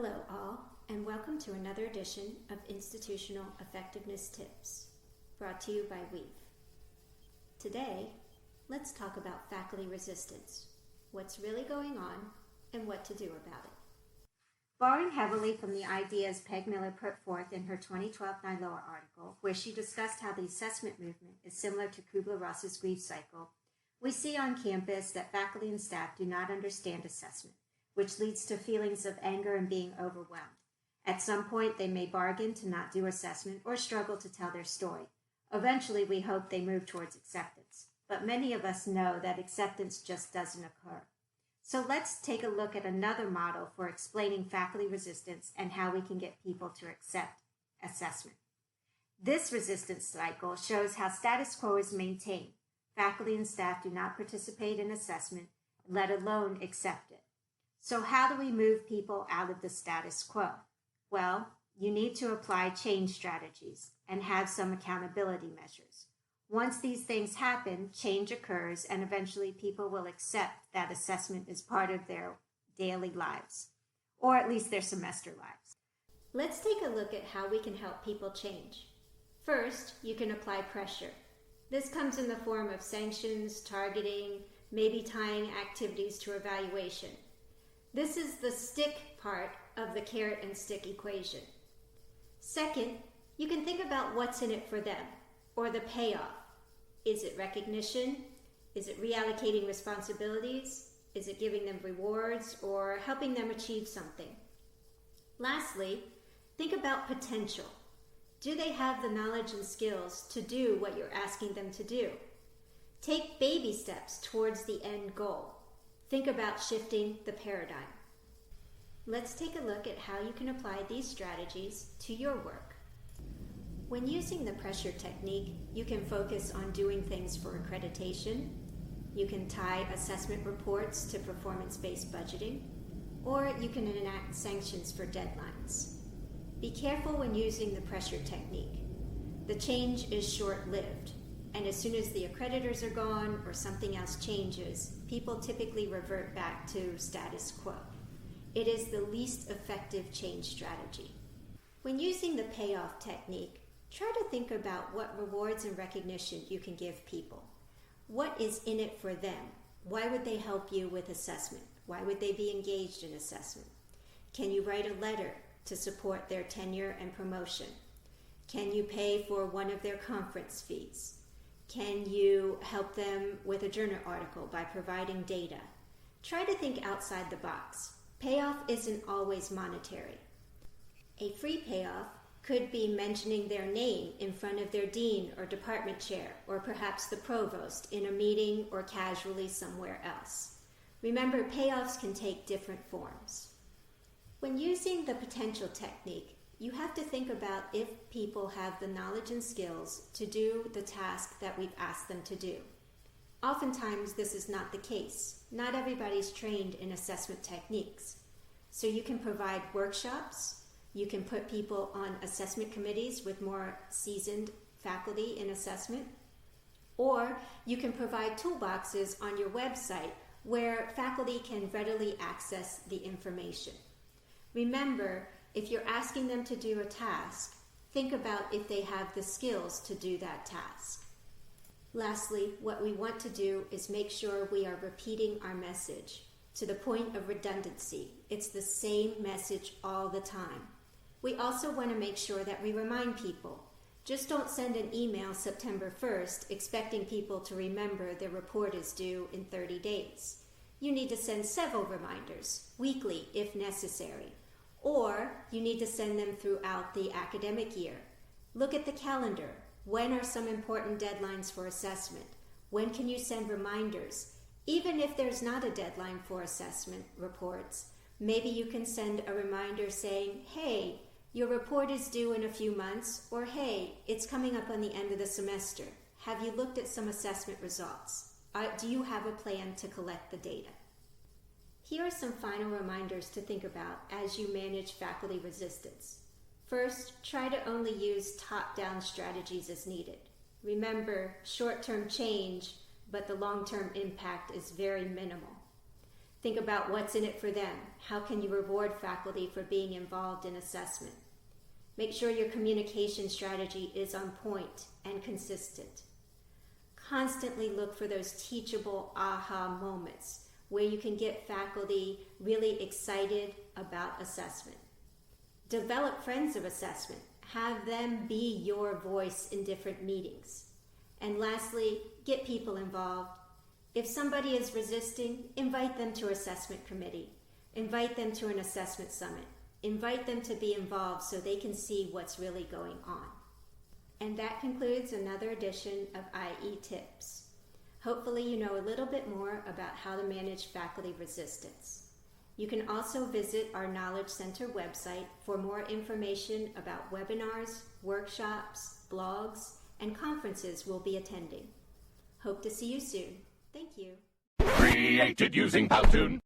Hello all, and welcome to another edition of Institutional Effectiveness Tips, brought to you by Weave. Today, let's talk about faculty resistance, what's really going on, and what to do about it. Borrowing heavily from the ideas Peg Miller put forth in her 2012 NILOA article, where she discussed how the assessment movement is similar to Kubler-Ross's grief cycle, we see on campus that faculty and staff do not understand assessment, which leads to feelings of anger and being overwhelmed. At some point, they may bargain to not do assessment or struggle to tell their story. Eventually, we hope they move towards acceptance. But many of us know that acceptance just doesn't occur. So let's take a look at another model for explaining faculty resistance and how we can get people to accept assessment. This resistance cycle shows how status quo is maintained. Faculty and staff do not participate in assessment, let alone accept it. So how do we move people out of the status quo? Well, you need to apply change strategies and have some accountability measures. Once these things happen, change occurs, and eventually people will accept that assessment is part of their daily lives, or at least their semester lives. Let's take a look at how we can help people change. First, you can apply pressure. This comes in the form of sanctions, targeting, maybe tying activities to evaluation. This is the stick part of the carrot and stick equation. Second, you can think about what's in it for them, or the payoff. Is it recognition? Is it reallocating responsibilities? Is it giving them rewards or helping them achieve something? Lastly, think about potential. Do they have the knowledge and skills to do what you're asking them to do? Take baby steps towards the end goal. Think about shifting the paradigm. Let's take a look at how you can apply these strategies to your work. When using the pressure technique, you can focus on doing things for accreditation. You can tie assessment reports to performance-based budgeting, or you can enact sanctions for deadlines. Be careful when using the pressure technique. The change is short-lived, and as soon as the accreditors are gone or something else changes, people typically revert back to status quo. It is the least effective change strategy. When using the payoff technique, try to think about what rewards and recognition you can give people. What is in it for them? Why would they help you with assessment? Why would they be engaged in assessment? Can you write a letter to support their tenure and promotion? Can you pay for one of their conference fees? Can you help them with a journal article by providing data? Try to think outside the box. Payoff isn't always monetary. A free payoff could be mentioning their name in front of their dean or department chair, or perhaps the provost in a meeting or casually somewhere else. Remember, payoffs can take different forms. When using the potential technique, you have to think about if people have the knowledge and skills to do the task that we've asked them to do. Oftentimes, this is not the case. Not everybody's trained in assessment techniques. So you can provide workshops. You can put people on assessment committees with more seasoned faculty in assessment. Or you can provide toolboxes on your website where faculty can readily access the information. Remember, if you're asking them to do a task, think about if they have the skills to do that task. Lastly, what we want to do is make sure we are repeating our message to the point of redundancy. It's the same message all the time. We also want to make sure that we remind people. Just don't send an email September 1st expecting people to remember their report is due in 30 days. You need to send several reminders, weekly if necessary. Or you need to send them throughout the academic year. Look at the calendar. When are some important deadlines for assessment? When can you send reminders? Even if there's not a deadline for assessment reports, maybe you can send a reminder saying, hey, your report is due in a few months, or hey, it's coming up on the end of the semester. Have you looked at some assessment results? Do you have a plan to collect the data? Here are some final reminders to think about as you manage faculty resistance. First, try to only use top-down strategies as needed. Remember, short-term change, but the long-term impact is very minimal. Think about what's in it for them. How can you reward faculty for being involved in assessment? Make sure your communication strategy is on point and consistent. Constantly look for those teachable aha moments where you can get faculty really excited about assessment. Develop friends of assessment. Have them be your voice in different meetings. And lastly, get people involved. If somebody is resisting, invite them to assessment committee. Invite them to an assessment summit. Invite them to be involved so they can see what's really going on. And that concludes another edition of IE Tips. Hopefully you know a little bit more about how to manage faculty resistance. You can also visit our Knowledge Center website for more information about webinars, workshops, blogs, and conferences we'll be attending. Hope to see you soon. Thank you. Created using Powtoon.